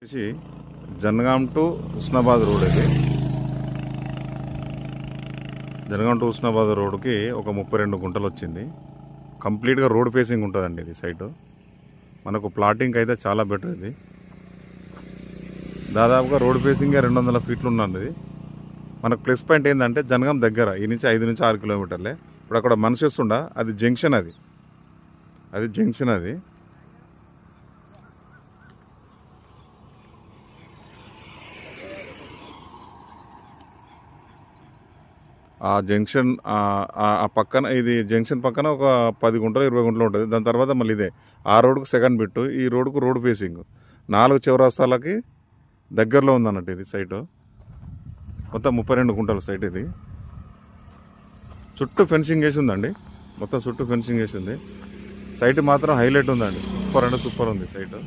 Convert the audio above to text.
వచ్చేసి Jangaon to Husnabad road ఇది. Jangaon to Husnabad రోడ్కి ఒక 32 గుంటలు వచ్చింది. కంప్లీట్గా రోడ్ ఫేసింగ్ ఉంటుందండి ఇది సైటు. మనకు ప్లాటింగ్ అయితే చాలా బెటర్ ఇది. దాదాపుగా రోడ్ ఫేసింగే 200 ఫీట్లు ఉన్నది ఇది. మనకు ప్లస్ పాయింట్ ఏంటంటే జనగాం దగ్గర ఈ నుంచి 5 నుంచి 6 కిలోమీటర్లే. ఇప్పుడు అక్కడ మనిషి వస్తుండ అది జంక్షన్, అది జంక్షన్. అది ఆ జంక్షన్ ఆ పక్కన, ఇది జంక్షన్ పక్కన ఒక 10 గుంటలు 20 గుంటలు ఉంటుంది. దాని తర్వాత మళ్ళీ ఇదే ఆ రోడ్కు సెకండ్ బిట్టు, ఈ రోడ్కు రోడ్ ఫేసింగ్ 4 చౌరస్తాలకి దగ్గరలో ఉందన్నట్టు ఇది సైటు. మొత్తం 32 గుంటల సైట్ ఇది. చుట్టూ ఫెన్సింగ్ వేసి ఉందండి, మొత్తం చుట్టూ ఫెన్సింగ్ వేసి ఉంది. సైట్ మాత్రం హైలైట్ ఉందండి, సూపర్ అంటే సూపర్ ఉంది సైటు.